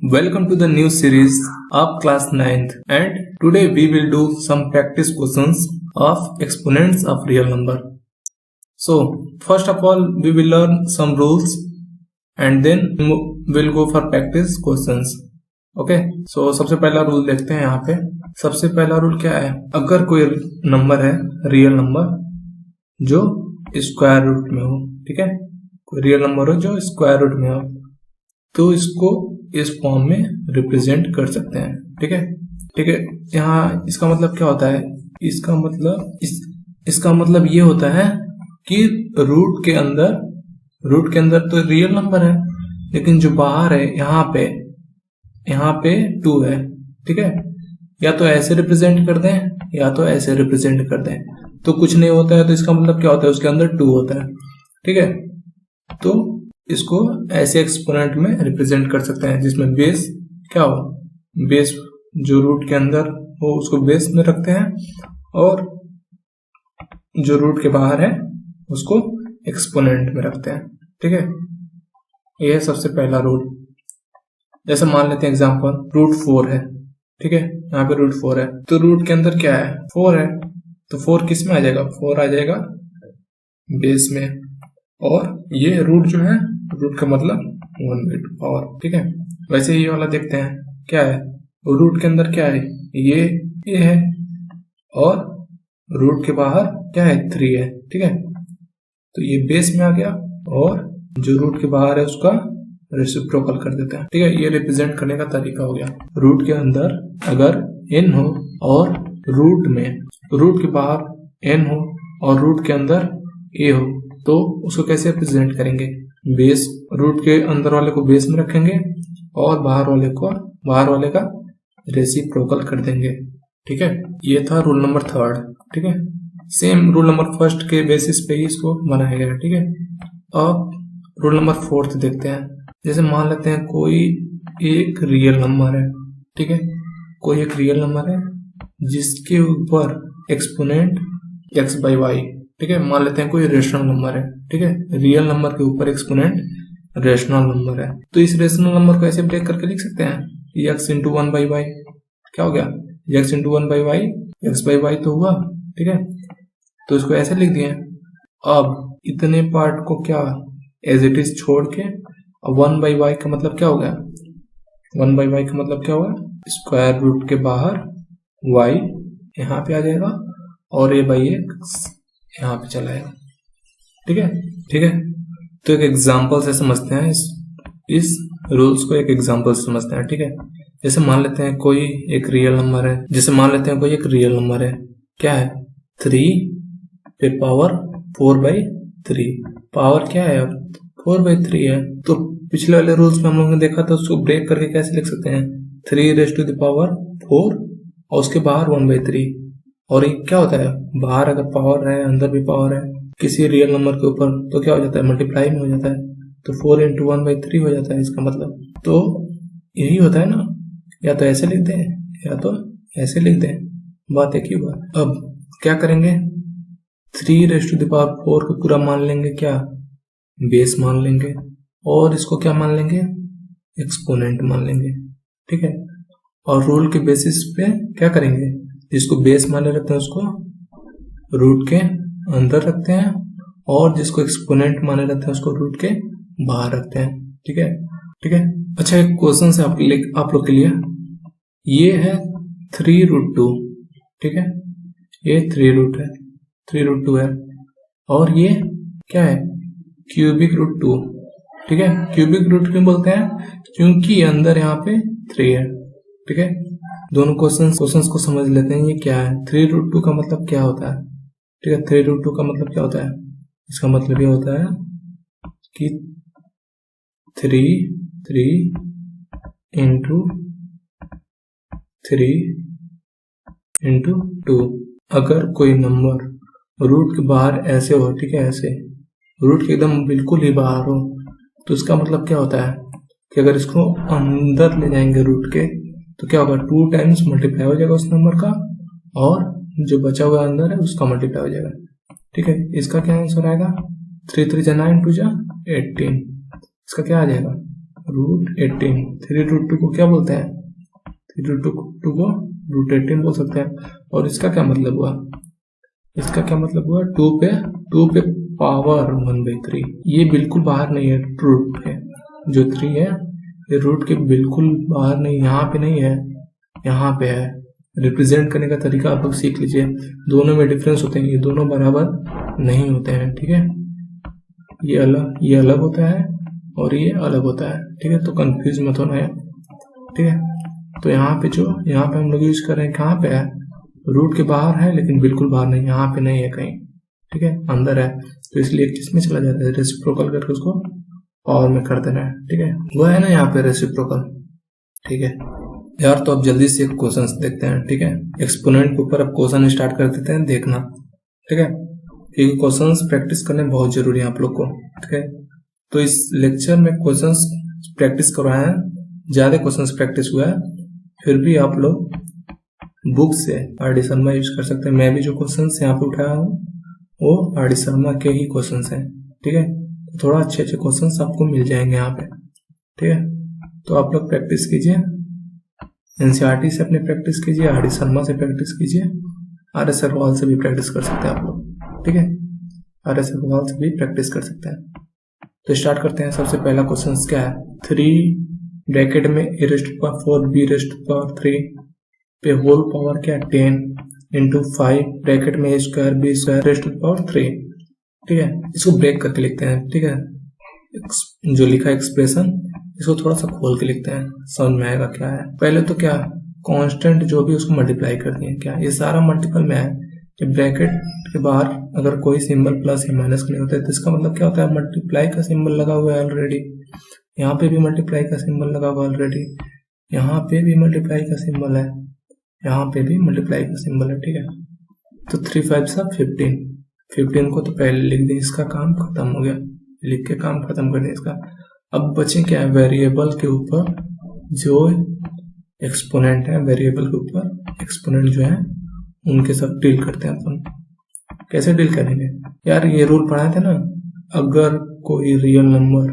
Welcome to the new series of class 9th, and today we will do some practice questions of exponents of real number. So first of all we will learn some rules and then we'll go for practice questions. Okay so सबसे पहला rule देखते हैं। यहाँ पे सबसे पहला rule क्या है, अगर कोई नंबर है रियल नंबर जो स्क्वायर रूट में हो, ठीक है, कोई रियल नंबर हो जो स्क्वायर रूट में हो तो इसको इस फॉर्म में रिप्रेजेंट कर सकते हैं। ठीक है, ठीक है। यहाँ इसका मतलब क्या होता है, इसका मतलब ये होता है कि रूट के अंदर तो रियल नंबर है, लेकिन जो बाहर है यहाँ पे 2 है। ठीक है, या तो ऐसे रिप्रेजेंट कर दें या तो ऐसे रिप्रेजेंट कर दें, तो कुछ नहीं होता है। तो इसका मतलब क्या होता है, उसके अंदर 2 होता है। ठीक है, तो इसको ऐसे एक्सपोनेंट में रिप्रेजेंट कर सकते हैं जिसमें बेस क्या हो, बेस जो रूट के अंदर हो उसको बेस में रखते हैं और जो रूट के बाहर है उसको एक्सपोनेंट में रखते हैं। ठीक है, यह है सबसे पहला रूल। जैसे मान लेते हैं एग्जांपल रूट 4 है। ठीक है, यहाँ पे रूट 4 है तो रूट के अंदर क्या है, 4 है, तो 4 किस में आ जाएगा, 4 आ जाएगा बेस में, और ये रूट जो है, रूट का मतलब 1/2 पावर। ठीक है, वैसे ये वाला देखते हैं क्या है, रूट के अंदर क्या है, ये है, और रूट के बाहर क्या है, 3 है। ठीक है, तो ये बेस में आ गया और जो रूट के बाहर है उसका रेसिप्रोकल कर देते हैं। ठीक है, ये रिप्रेजेंट करने का तरीका हो गया। रूट के अंदर अगर n हो और रूट के बाहर n हो और रूट के अंदर a हो तो उसको कैसे रिप्रेजेंट करेंगे, बेस, रूट के अंदर वाले को बेस में रखेंगे और बाहर वाले का रेसिप्रोकल कर देंगे। ठीक है, ये था रूल नंबर 3। ठीक है, सेम रूल नंबर 1 के बेसिस पे ही इसको बनाया गया। ठीक है, अब रूल नंबर 4 देखते हैं। जैसे मान लेते हैं कोई एक रियल नंबर है। ठीक है, कोई एक रियल नंबर है जिसके ऊपर एक्सपोनेंट x/y। ठीक है, मान लेते हैं कोई रेशनल नंबर है। ठीक है, रियल नंबर के ऊपर एक्सपोनेंट रेशनल नंबर है, तो इस रेशनल नंबर को ऐसे ब्रेक करके लिख सकते हैं, x इंटू 1/y क्या हो गया, x इंटू 1/y x/y तो हुआ। ठीक है, तो इसको ऐसे लिख दिए। अब इतने पार्ट को क्या एज इट इज छोड़ के 1/y का मतलब क्या हो गया, 1/y का मतलब क्या होगा, स्क्वायर रूट के बाहर y यहाँ पे आ जाएगा और a/x यहाँ पे चला जाएगा। ठीक है, ठीक है, तो एक एग्जांपल से समझते हैं इस रूल्स को, एक एग्जांपल से समझते हैं। ठीक है, जैसे मान लेते हैं कोई एक रियल नंबर है, क्या है, 3 पे पावर 4/3, पावर क्या है, अब 4/3 है। तो पिछले वाले रूल्स में हम लोगों ने देखा था, उसको ब्रेक करके कैसे लिख सकते हैं, 3⁴ और उसके बाहर 1/3। और ये क्या होता है, बाहर अगर पावर है अंदर भी पावर है किसी रियल नंबर के ऊपर तो क्या हो जाता है, मल्टीप्लाई में हो जाता है, तो 4 इंटू 1/3 हो जाता है इसका मतलब। तो यही होता है ना, या तो ऐसे लिख दें या तो ऐसे लिख दें, बात एक ही हुआ। अब क्या करेंगे, 3⁴ को पूरा मान लेंगे क्या, बेस मान लेंगे, और इसको क्या मान लेंगे, एक्सपोनेंट मान लेंगे। ठीक है, और रूल के बेसिस पे क्या करेंगे, जिसको बेस माने रखते हैं उसको रूट के अंदर रखते हैं और जिसको एक्सपोनेंट माने रखते हैं उसको रूट के बाहर रखते हैं। ठीक है, ठीक है। अच्छा, एक क्वेश्चन है आप लोग के लिए, ये है 3√2। ठीक है, ये 3√2 है और ये क्या है, क्यूबिक रूट 2। ठीक है, क्यूबिक रूट क्यों बोलते हैं, क्योंकि अंदर यहाँ पे 3 है। ठीक है, दोनों क्वेश्चंस को समझ लेते हैं। ये क्या है, 3√2 का मतलब क्या होता है। ठीक है, 3√2 का मतलब क्या होता है, इसका मतलब ये होता है कि 3 इंटू 2। अगर कोई नंबर रूट के बाहर ऐसे हो, ठीक है, ऐसे रूट के एकदम बिल्कुल ही बाहर हो, तो इसका मतलब क्या होता है कि अगर इसको अंदर ले जाएंगे रूट के तो क्या होगा, 2 टाइम्स मल्टीप्लाई हो जाएगा उस नंबर का, और जो बचा हुआ अंदर है उसका मल्टीप्लाई हो जाएगा। ठीक है, इसका क्या आंसर आएगा, 3 3 9 2 18, इसका क्या आ जाएगा √18। 3√2 को क्या बोलते हैं? 3√2 को √18 बोल सकते हैं। और इसका क्या मतलब हुआ? इसका क्या मतलब हुआ? 2 पे पावर 1/3। ये बिल्कुल बाहर नहीं है रूट के, जो 3 है ये रूट के बिल्कुल बाहर नहीं, यहाँ पे नहीं है, यहाँ पे है। रिप्रेजेंट करने का तरीका आप लोग सीख लीजिए, दोनों में डिफरेंस होते हैं, ये दोनों बराबर नहीं होते हैं, ठीक है। ये अलग होता है और ये अलग होता है, ठीक है। तो कंफ्यूज मत होना है, ठीक है। तो यहाँ पे हम लोग यूज कर रहे हैं, कहाँ पे है? रूट के बाहर है लेकिन बिल्कुल बाहर नहीं, यहाँ पे नहीं है कहीं, ठीक है, अंदर है। तो इसलिए एक चीज में चला जाता है, रेसिप्रोकल करके उसको पावर में कर देना है, ठीक है। वो है ना यहाँ पे रेसिप्रोकल, ठीक है यार। तो अब जल्दी से क्वेश्चंस देखते हैं, ठीक है। एक्सपोनेंट के ऊपर अब क्वेश्चन स्टार्ट कर देते हैं देखना, ठीक है, क्योंकि क्वेश्चंस प्रैक्टिस करने बहुत जरूरी है आप लोग को, ठीक है। तो इस लेक्चर में क्वेश्चंस प्रैक्टिस करवाए हैं, ज्यादा क्वेश्चंस प्रैक्टिस हुआ है, फिर भी आप लोग बुक से आर डी शर्मा यूज कर सकते हैं। मैं भी जो क्वेश्चंस यहाँ पे उठाया हूँ वो आर डी शर्मा के ही क्वेश्चंस हैं, ठीक है। तो थोड़ा अच्छे क्वेश्चंस आपको मिल जाएंगे यहाँ पे, ठीक है। तो आप लोग प्रैक्टिस कीजिए, एनसीईआरटी से अपने प्रैक्टिस कीजिए, आर डी शर्मा से प्रैक्टिस कीजिए, आर एस अग्रवाल से भी प्रैक्टिस कर सकते हैं आप लोग, ठीक है। आर एस अग्रवाल से भी प्रैक्टिस कर सकते हैं। तो स्टार्ट करते हैं। सबसे पहला क्वेश्चन क्या है? 3 ब्रैकेट में a⁴ b⁴ पे होल पावर क्या? 10 इंटू 5 ब्रैकेट में a² b² 3, ठीक है। इसको ब्रेक करके लिखते हैं, ठीक है। जो लिखा एक्सप्रेशन इसको थोड़ा सा खोल के लिखते हैं, समझ में आएगा क्या है। पहले तो क्या कांस्टेंट जो भी उसको मल्टीप्लाई कर दिए, क्या ये सारा मल्टीपल में है। कि ब्रैकेट के बाहर अगर कोई सिंबल प्लस या माइनस नहीं होता है तो इसका मतलब क्या होता है? मल्टीप्लाई का सिंबल लगा हुआ है ऑलरेडी, यहाँ पे भी मल्टीप्लाई का सिंबल लगा हुआ है ऑलरेडी, यहाँ पे भी मल्टीप्लाई का सिंबल है, यहाँ पे भी मल्टीप्लाई का सिंबल है, ठीक है। तो 3 5 15 को तो पहले लिख दें, इसका काम खत्म हो गया, लिख के काम खत्म कर दें इसका। अब बचे क्या है? वेरिएबल के ऊपर जो एक्सपोनेंट है, वेरिएबल के ऊपर एक्सपोनेंट जो है उनके साथ डील करते हैं अपन। कैसे डील करेंगे यार? ये रूल पढ़ाए थे ना, अगर कोई रियल नंबर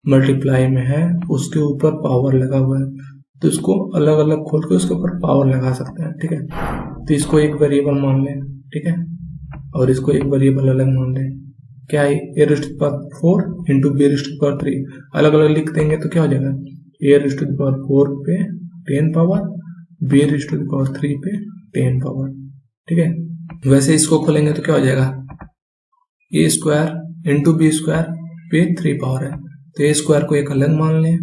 मल्टीप्लाई में है उसके ऊपर पावर लगा हुआ है तो इसको अलग अलग खोल के उसके ऊपर पावर लगा सकते हैं, ठीक है। तो इसको एक वेरिएबल मान लें, ठीक है, और इसको एक वेरिएबल अलग मान लें। क्या है? a⁴ इंटू b⁴ अलग अलग लिख देंगे तो क्या हो जाएगा? a⁴ पे 10 पावर, b⁴ पे 10 पावर, ठीक है। वैसे इसको खोलेंगे तो क्या हो जाएगा? a² इंटू b² पे 3 पावर है, तो a² को एक अलग मान लें,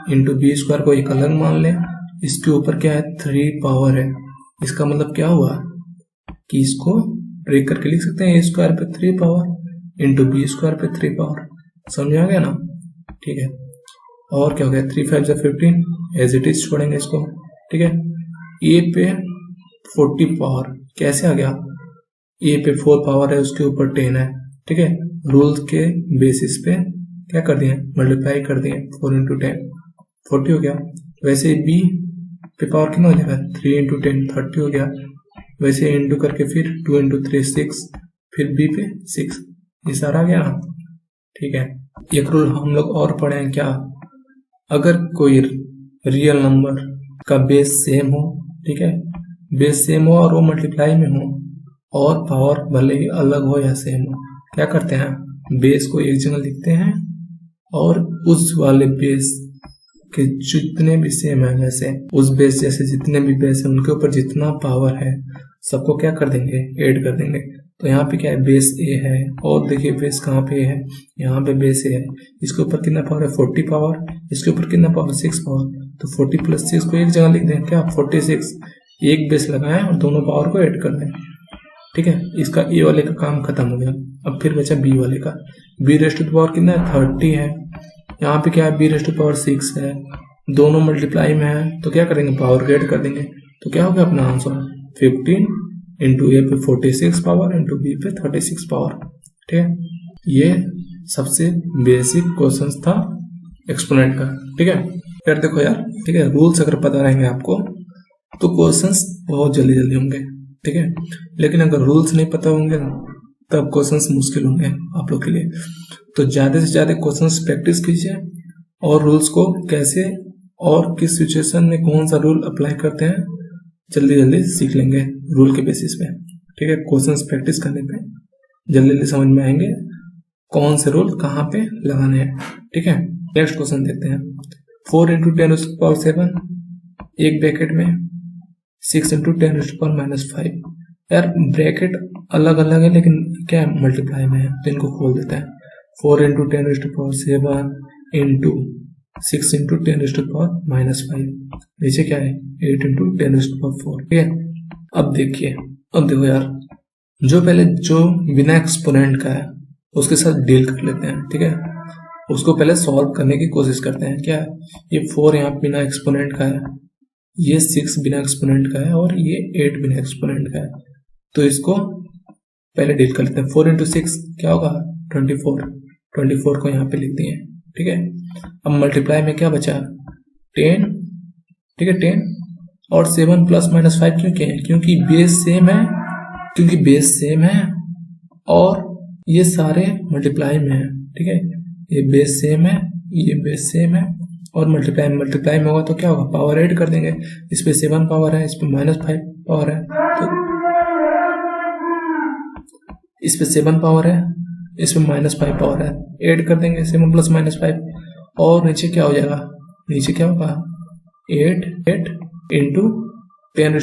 इंटू b² को एक अलग मान लें, इसके ऊपर क्या है? 3 पावर है। इसका मतलब क्या हुआ कि इसको ब्रेक करके लिख सकते हैं, a² पे 3 पावर इंटू b² पे 3 पावर। समझ आ गया ना? ठीक है। और क्या हो गया? 3 5 15 एज इट इज छोड़ेंगे इसको, ठीक है। a पे 40 पावर कैसे आ गया? a पे 4 पावर है, उसके ऊपर 10 है, ठीक है। रूल्स के बेसिस पे क्या कर दिए? मल्टीप्लाई कर दिए, 4 इंटू 10 40 हो गया। वैसे b पे पावर कितना हो जाएगा? 3 इंटू 10 30 हो गया। वैसे इंटू करके फिर 2 इंटू 3 6, फिर b पे 6, ये सारा आ गया ना, ठीक है। एक रूल हम लोग और पढ़े हैं क्या? अगर कोई रियल नंबर का बेस सेम हो, ठीक है, बेस सेम हो और वो मल्टीप्लाई में हो और पावर भले ही अलग हो या सेम हो, क्या करते हैं? बेस को एक जगह लिखते हैं और उस वाले बेस के जितने भी सेम है, वैसे उस बेस जैसे जितने भी बेस है उनके ऊपर जितना पावर है सबको क्या कर देंगे? ऐड कर देंगे। तो यहाँ पे क्या है? बेस ए है, और देखिए बेस कहाँ पे है? यहाँ पे बेस ए है, इसके ऊपर कितना पावर है? 40 पावर, इसके ऊपर कितना पावर? 6 पावर। तो 40 प्लस 6 को एक जगह लिख दें, क्या? 46। एक बेस लगाएं और दोनों पावर को ऐड कर दें, ठीक है। इसका ए वाले का काम खत्म हो गया। अब फिर बचा बी वाले का। b⁴ कितना है? 30 है। यहाँ पे क्या है? b⁴ 6 है, दोनों मल्टीप्लाई में है, तो क्या करेंगे? पावर को ऐड कर देंगे। तो क्या हो गया अपना आंसर? 15 इंटू ए पे 46 पावर इंटू बी पे 36 पावर, ठीक है। ये सबसे बेसिक क्वेश्चन था एक्सपोनेंट का, ठीक है। फिर देखो यार, ठीक है, रूल्स अगर पता रहेंगे आपको तो क्वेश्चंस बहुत जल्दी जल्दी होंगे, ठीक है। लेकिन अगर रूल्स नहीं पता होंगे तब क्वेश्चंस मुश्किल होंगे आप लोग के लिए। तो ज्यादा से ज्यादा क्वेश्चंस प्रैक्टिस कीजिए और रूल्स को कैसे और किस सिचुएशन में कौन सा रूल अप्लाई करते हैं जल्दी जल्दी सीख लेंगे रूल के बेसिस पे। ठीक है, क्वेश्चंस प्रैक्टिस करने पे जल्दी जल्दी समझ में आएंगे कौन से रूल कहाँ पे लगाने हैं। ठीक है, नेक्स्ट क्वेश्चन देखते हैं। 4 × 10⁻⁷ एक ब्रैकेट में 6 × 10⁻⁻5। यार ब्रैकेट अलग अलग है लेकिन क्या है, मल्टीप्लाई में है, तो इनको खोल देते हैं। 4 × 10⁻⁷ इंटू 6 × 10⁻⁻5, नीचे क्या है 8 × 10⁻⁴। ठीक है, अब देखिए, अब देखो यार, जो बिना एक्सपोनेंट का है उसके साथ डील कर लेते हैं। ठीक है, उसको पहले सॉल्व करने की कोशिश करते हैं। क्या ये 4 यहाँ बिना एक्सपोनेंट का है, ये 6 बिना एक्सपोनेंट का है और ये 8 बिना एक्सपोनेंट का है, तो इसको पहले डील कर लेते हैं। 4 × 6 क्या होगा 24 को यहाँ पे लिख दिए। ठीक है, अब मल्टीप्लाई में क्या बचा 10। ठीक है, 10 और 7 ± 5 क्यों किए हैं, क्योंकि बेस सेम है और ये सारे मल्टीप्लाई में है। ठीक है, ये बेस सेम है, ये बेस सेम है और मल्टीप्लाई में होगा तो क्या होगा, पावर ऐड कर देंगे। इस पे 7 पावर है, इस पे -5 पावर है, तो इस पे 7 पावर है, इस पे -5 पावर है, ऐड कर देंगे 7 + -5 और नीचे क्या हो जाएगा, नीचे क्या होगा 8 × 10⁻⁴।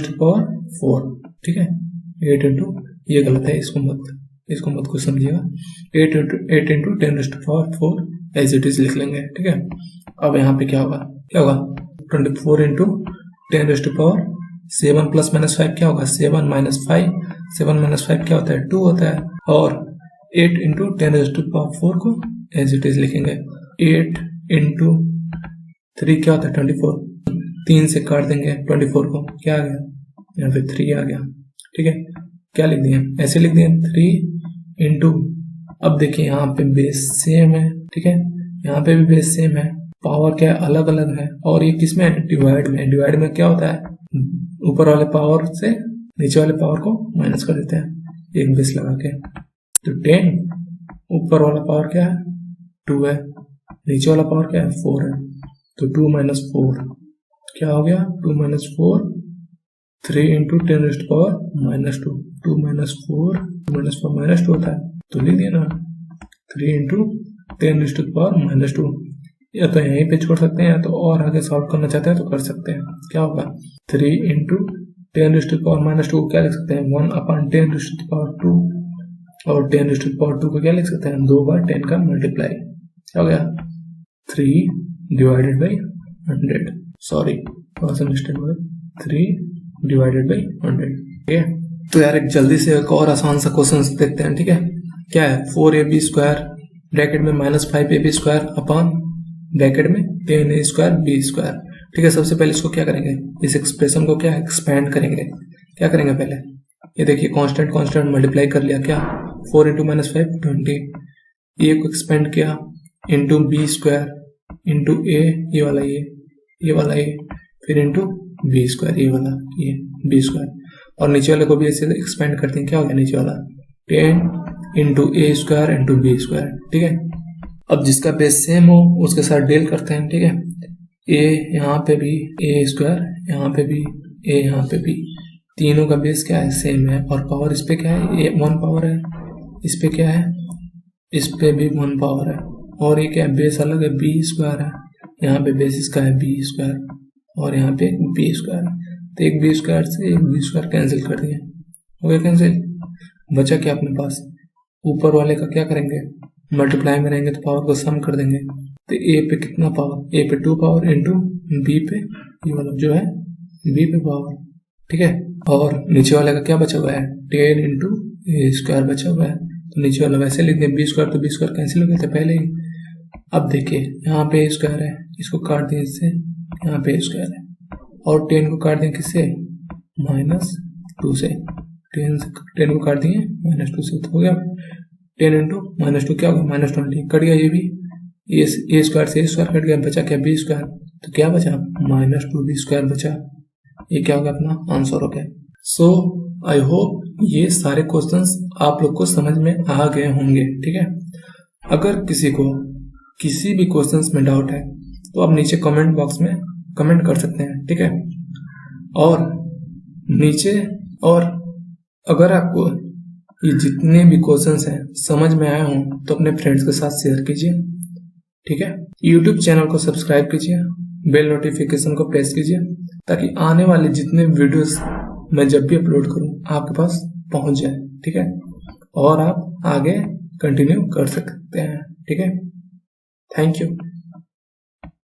ठीक है, 8 × ये गलत है, इसको मत कुछ समझिएगा। 8 × 10⁻⁴ एज इट इज लिख लेंगे। ठीक है, अब यहाँ पे क्या होगा 24 × 10⁻⁷ 7 ± 5 क्या होगा 7 - 5, 7 - 5 क्या होता है 2 होता है, और 8 × 10⁻⁴ को एज इट इज लिखेंगे। 8 × 3 क्या होता है 24, 3 से काट देंगे 24 को, क्या आ गया यहाँ पे 3 आ गया। ठीक है, क्या लिख दिए, ऐसे लिख दिए 3 × अब देखिए यहाँ पे बेस सेम है। ठीक है, यहाँ पे भी बेस सेम है, पावर क्या अलग अलग है, और ये किसमें है डिवाइड में क्या होता है ऊपर वाले पावर से नीचे वाले पावर को माइनस कर देते हैं एक बेस लगा के। तो 10 ऊपर वाला पावर क्या है 2 है, नीचे वाला पावर क्या है 4 है, तो 2 - 4 क्या हो गया 2 - 4 3 × 10⁻⁻², 2 - 4 -4 होता है, तो लिख दिया ना 3 × 10⁻⁻²। या तो यहीं पे छोड़ सकते हैं या तो और आगे सॉल्व करना चाहते हैं तो कर सकते हैं। क्या होगा 3 × 10⁻⁻² क्या लिख सकते हैं 1/10⁻², और 10⁻² को क्या लिख सकते हैं 2 बार 10 का मल्टीप्लाई, क्या हो गया 3/100। सॉरी, थोड़ा सा मिस्टेक हो गया, 3/100। ठीक है, तो यार एक जल्दी से एक और आसान सा क्वेश्चन देखते हैं। ठीक है, क्या है 4ab² ब्रैकेट में -5ab² अपॉन ब्रैकेट में 10a²b²। ठीक है, सबसे पहले इसको क्या करेंगे, इस एक्सप्रेशन को क्या एक्सपेंड करेंगे। क्या करेंगे पहले, ये देखिए कांस्टेंट मल्टीप्लाई कर लिया, क्या 4 × -5 20, ए को एक्सपेंड किया इंटू b² इंटू ए, ये वाला ये फिर इंटू b², ये वाला ये b², और नीचे वाले को भी ऐसे एक्सपेंड करते हैं, क्या हो गया नीचे वाला 10 × a² इंटू b²। ठीक है, अब जिसका बेस सेम हो उसके साथ डील करते हैं। ठीक है, a यहाँ पे भी a², यहाँ पे भी a, यहाँ पे भी, तीनों का बेस क्या है सेम है, और पावर इस पे क्या है 1 पावर है, इस पे क्या है इस पे भी 1 पावर है, और ये क्या है बेस अलग है b² है, यहाँ पे बेस इसका है b² और यहाँ पे b², तो एक b² से एक b² कैंसिल कर दिए, हो गया कैंसिल। बचा क्या अपने पास, ऊपर वाले का क्या करेंगे मल्टीप्लाई में रहेंगे तो पावर को सम कर देंगे, तो a पे कितना पावर, a पे 2 पावर इंटू b पे ये वाला जो है b पे पावर। ठीक है, और नीचे वाले का क्या बचा हुआ है 10 × a² बचा हुआ है, तो नीचे वाला वैसे लिख दें b² तो b² कैंसिल हो गए थे पहले ही। अब देखिए यहाँ पे a² है, इसको काट दें इससे, यहाँ पे a² है, और 10 को काट दें किससे -2 से, 10 को काट दिए -2 से, तो हो गया 10 × -2 क्या होगा -20, कट गया ये भी, a² से a² कट गया, बचा क्या b², तो क्या बचा -2b² बचा, ये क्या होगा अपना आंसर हो गया। सो आई होप ये सारे क्वेश्चंस आप लोग को समझ में आ गए होंगे। ठीक है, अगर किसी को किसी भी क्वेश्चंस में डाउट है तो आप नीचे कमेंट बॉक्स में कमेंट कर सकते हैं, ठीक है। और नीचे, और अगर आपको ये जितने भी क्वेश्चंस हैं समझ में आए हों तो अपने फ्रेंड्स के साथ शेयर कीजिए, ठीक है। यूट्यूब चैनल को सब्सक्राइब कीजिए, बेल नोटिफिकेशन को प्रेस कीजिए ताकि आने वाले जितने वीडियोस मैं जब भी अपलोड करूं आपके पास पहुंच जाए, ठीक है। और आप आगे कंटिन्यू कर सकते हैं, ठीक है। Thank you.